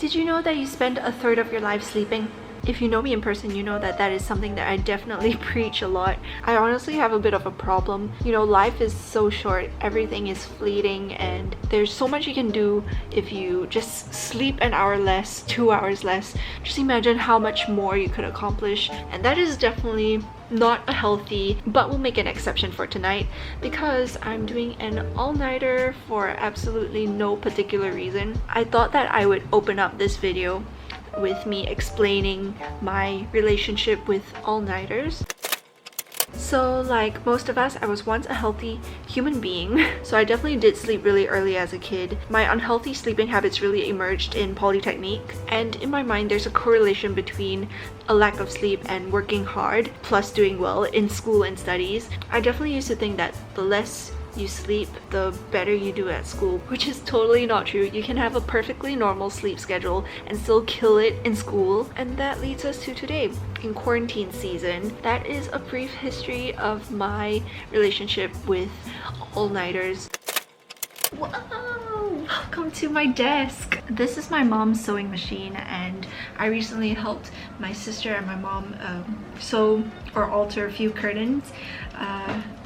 Did you know that you spend a third of your life sleeping? If you know me in person, you know that that is something that I definitely preach a lot. I honestly have a bit of a problem. You know, life is so short, everything is fleeting, and there's so much you can do if you just sleep an hour less, 2 hours less. Just imagine how much more you could accomplish, and that is definitely not a healthy, but we'll make an exception for tonight because I'm doing an all-nighter for absolutely no particular reason. I thought that I would open up this video with me explaining my relationship with all-nighters. So like most of us, I was once a healthy human being, so I definitely did sleep really early as a kid. My unhealthy sleeping habits really emerged in Polytechnique, and in my mind there's a correlation between a lack of sleep and working hard plus doing well in school and studies. I definitely used to think that the less you sleep, the better you do at school, which is totally not true. You can have a perfectly normal sleep schedule and still kill it in school. And that leads us to today, in quarantine season. That is a brief history of my relationship with all-nighters. Whoa! Welcome to my desk. This is my mom's sewing machine, and I recently helped my sister and my mom sew or alter a few curtains.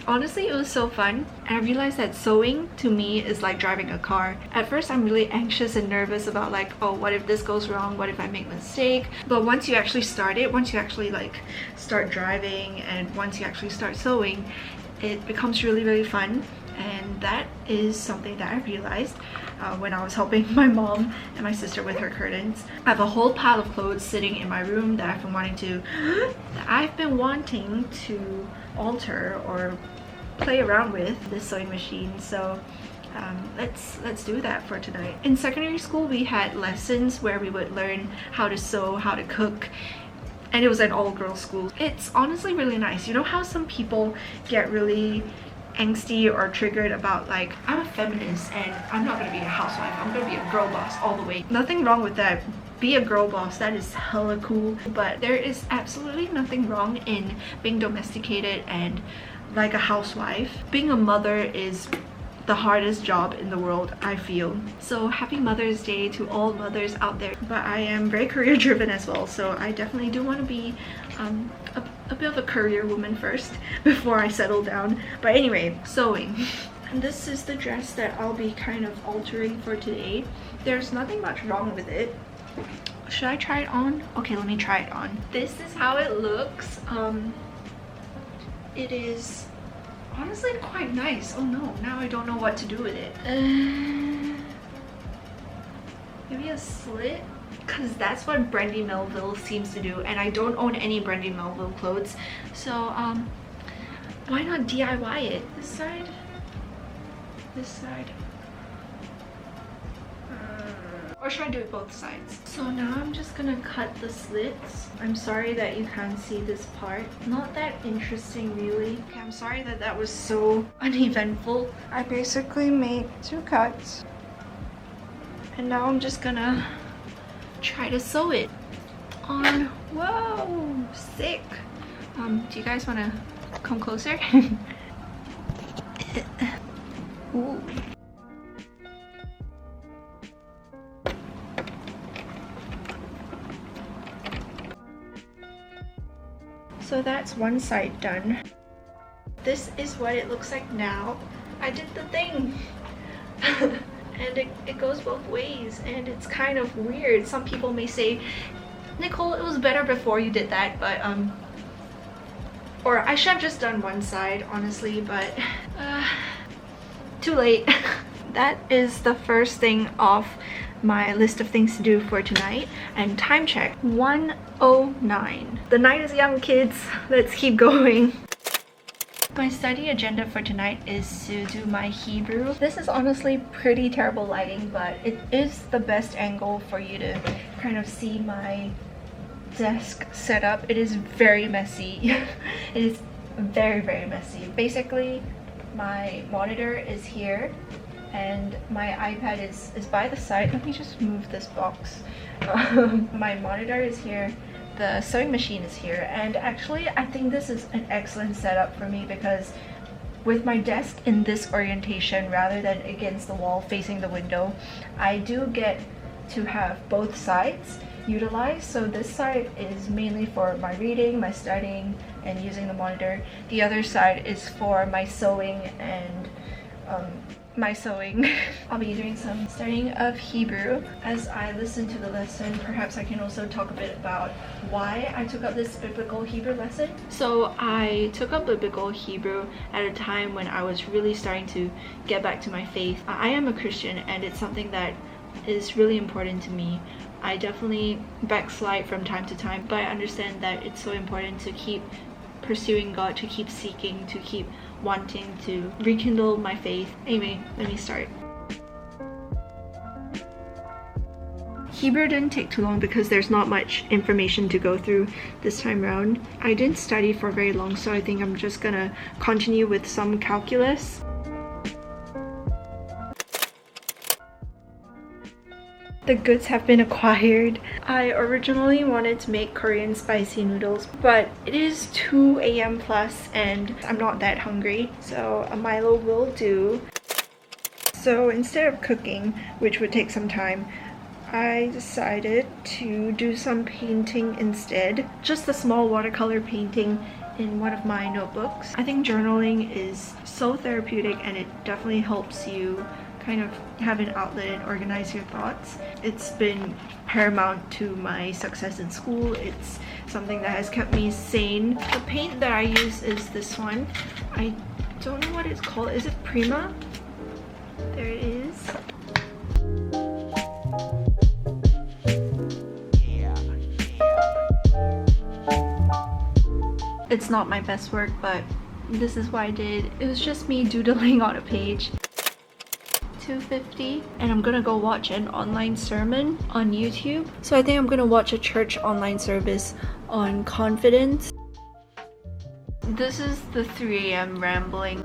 Honestly, it was so fun, and I realized that sewing to me is like driving a car. At first I'm really anxious and nervous about like, oh, what if this goes wrong, what if I make a mistake? But once you actually start it, once you actually like start driving, and once you actually start sewing, it becomes really fun. And that is something that I realized when I was helping my mom and my sister with her curtains. I have a whole pile of clothes sitting in my room that I've been wanting to alter or play around with this sewing machine. So let's do that for tonight. In secondary school, we had lessons where we would learn how to sew, how to cook, and it was an all-girls school. It's honestly really nice. You know how some people get really angsty or triggered about like, I'm a feminist and I'm not gonna be a housewife, I'm gonna be a girl boss all the way. Nothing wrong with that. Be a girl boss, that is hella cool. But there is absolutely nothing wrong in being domesticated and like a housewife. Being a mother is the hardest job in the world, I feel. So happy Mother's Day to all mothers out there. But I am very career driven as well, so I definitely do want to be a bit of a career woman first before I settle down. But anyway, sewing. And this is the dress that I'll be kind of altering for today. There's nothing much wrong with it. Should I try it on? Okay, let me try it on. This is how it looks. It is honestly quite nice. Oh no, now I don't know what to do with it. Maybe a slit? Because that's what Brandy Melville seems to do, and I don't own any Brandy Melville clothes, so why not DIY it? This side, this side, or should I do it both sides? So now I'm just gonna cut the slits. I'm sorry that you can't see this part. Not that interesting really. Okay, I'm sorry that that was so uneventful. I basically made 2 cuts, and now I'm just gonna try to sew it on. Whoa, sick. Do you guys want to come closer? Ooh. So that's one side done. This is what it looks like now. I did the thing. And it goes both ways, and it's kind of weird. Some people may say, Nicole, it was better before you did that, but or I should have just done one side, honestly, but too late. That is the first thing off my list of things to do for tonight. And time check, 1:09. The night is young, kids. Let's keep going. My study agenda for tonight is to do my Hebrew. This is honestly pretty terrible lighting, but it is the best angle for you to kind of see my desk setup. It is very messy. It is very messy. Basically, my monitor is here and my iPad is by the side. Let me just move this box. My monitor is here, the sewing machine is here, and actually I think this is an excellent setup for me because with my desk in this orientation rather than against the wall facing the window, I do get to have both sides utilized. So this side is mainly for my reading, my studying, and using the monitor. The other side is for my sewing and my sewing. I'll be doing some studying of Hebrew. As I listen to the lesson, perhaps I can also talk a bit about why I took up this biblical Hebrew lesson. So I took up biblical Hebrew at a time when I was really starting to get back to my faith. I am a Christian and it's something that is really important to me. I definitely backslide from time to time, but I understand that it's so important to keep pursuing God, to keep seeking, to keep wanting to rekindle my faith. Anyway, let me start. Hebrew didn't take too long because there's not much information to go through this time around. I didn't study for very long, so I think I'm just gonna continue with some calculus. The goods have been acquired. I originally wanted to make Korean spicy noodles, but it is 2 a.m. plus and I'm not that hungry, so a Milo will do. So instead of cooking, which would take some time, I decided to do some painting instead. Just a small watercolor painting in one of my notebooks. I think journaling is so therapeutic and it definitely helps you kind of have an outlet and organize your thoughts. It's been paramount to my success in school. It's something that has kept me sane. The paint that I use is this one. I don't know what it's called. Is it Prima? There it is. It's not my best work, but this is what I did. It was just me doodling on a page. $2.50, and I'm gonna go watch an online sermon on YouTube. So I think I'm gonna watch a church online service on confidence. This is the 3 a.m. rambling.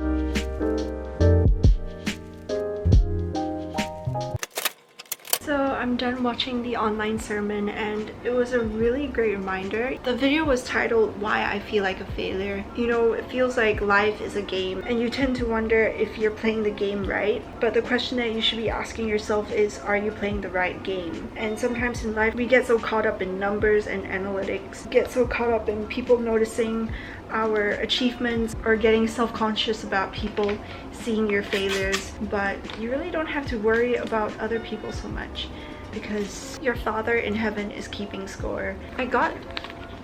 So I'm done watching the online sermon and it was a really great reminder. The video was titled "Why I Feel Like a Failure." You know, it feels like life is a game and you tend to wonder if you're playing the game right. But the question that you should be asking yourself is, are you playing the right game? And sometimes in life we get so caught up in numbers and analytics, get so caught up in people noticing our achievements or getting self-conscious about people seeing your failures, but you really don't have to worry about other people so much because your Father in heaven is keeping score. I got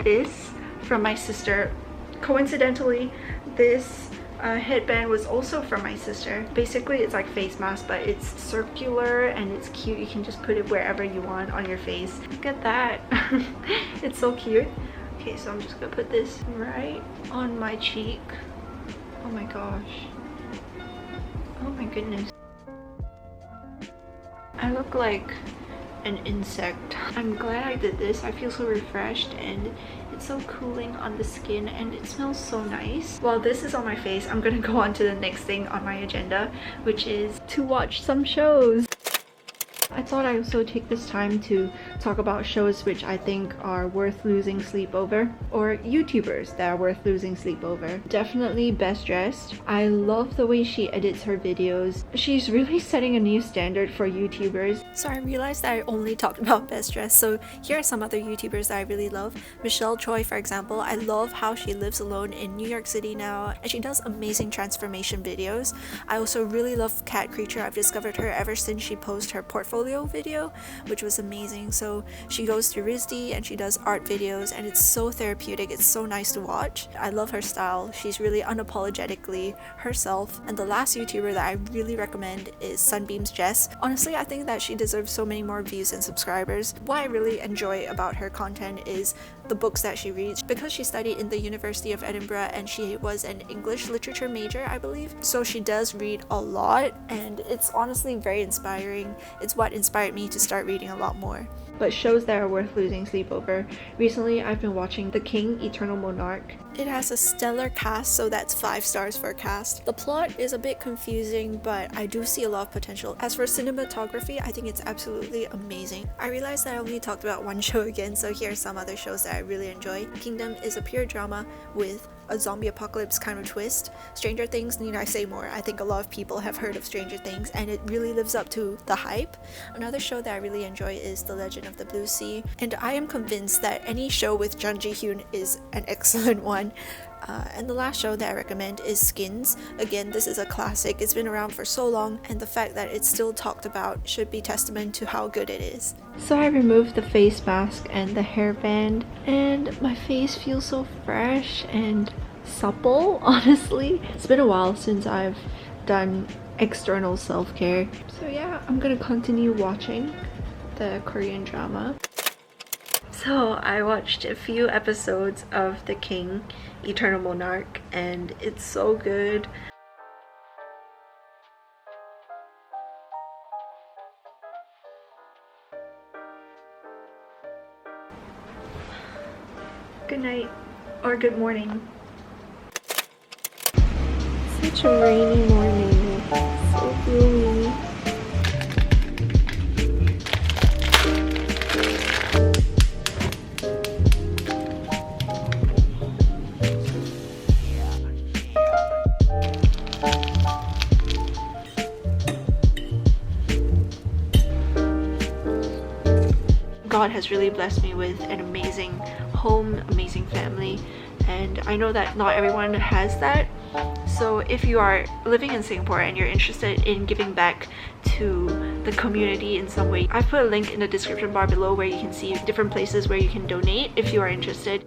this from my sister. Coincidentally, this headband was also from my sister. Basically it's like face mask, but it's circular and it's cute. You can just put it wherever you want on your face. Look at that. It's so cute. Okay, so I'm just gonna put this right on my cheek. Oh my gosh. Oh my goodness. I look like an insect. I'm glad I did this. I feel so refreshed and it's so cooling on the skin and it smells so nice. While this is on my face, I'm gonna go on to the next thing on my agenda, which is to watch some shows. I thought I'd also take this time to talk about shows which I think are worth losing sleep over, or YouTubers that are worth losing sleep over. Definitely Best Dressed. I love the way she edits her videos. She's really setting a new standard for YouTubers. So I realized that I only talked about Best Dressed, so here are some other YouTubers that I really love. Choi, for example. I love how she lives alone in New York City now and she does amazing transformation videos. I also really love CatCreature. I've discovered her ever since she posted her portfolio video, which was amazing. So she goes to RISD and she does art videos and it's so therapeutic. It's so nice to watch. I love her style. She's really unapologetically herself. And the last YouTuber that I really recommend is sunbeamsjess. Honestly, I think that she deserves so many more views and subscribers. What I really enjoy about her content is the books that she reads, because she studied in the University of Edinburgh and she was an English literature major, I believe. So she does read a lot and it's honestly very inspiring. It's what inspired me to start reading a lot more. but shows that are worth losing sleep over. Recently, I've been watching The King, Eternal Monarch. It has a stellar cast, so that's 5 stars for a cast. The plot is a bit confusing, but I do see a lot of potential. As for cinematography, I think it's absolutely amazing. I realized that I only talked about one show again, so here are some other shows that I really enjoy. Kingdom is a pure drama with a zombie apocalypse kind of twist. Stranger Things, need I say more? I think a lot of people have heard of Stranger Things, and it really lives up to the hype. Another show that I really enjoy is The Legend of the Blue Sea, and I am convinced that any show with Jung Ji-hyun is an excellent one. And the last show that I recommend is Skins. Again, this is a classic. It's been around for so long, and the fact that it's still talked about should be testament to how good it is. So I removed the face mask and the hairband, and my face feels so fresh and supple, honestly. It's been a while since I've done external self-care. So yeah, I'm gonna continue watching the Korean drama. So I watched a few episodes of The King, Eternal Monarch, and it's so good. Good night, or good morning. Such a rainy morning, so gloomy. God has really blessed me with an amazing home, amazing family, and I know that not everyone has that. So if you are living in Singapore and you're interested in giving back to the community in some way, I've put a link in the description bar below where you can see different places where you can donate if you are interested.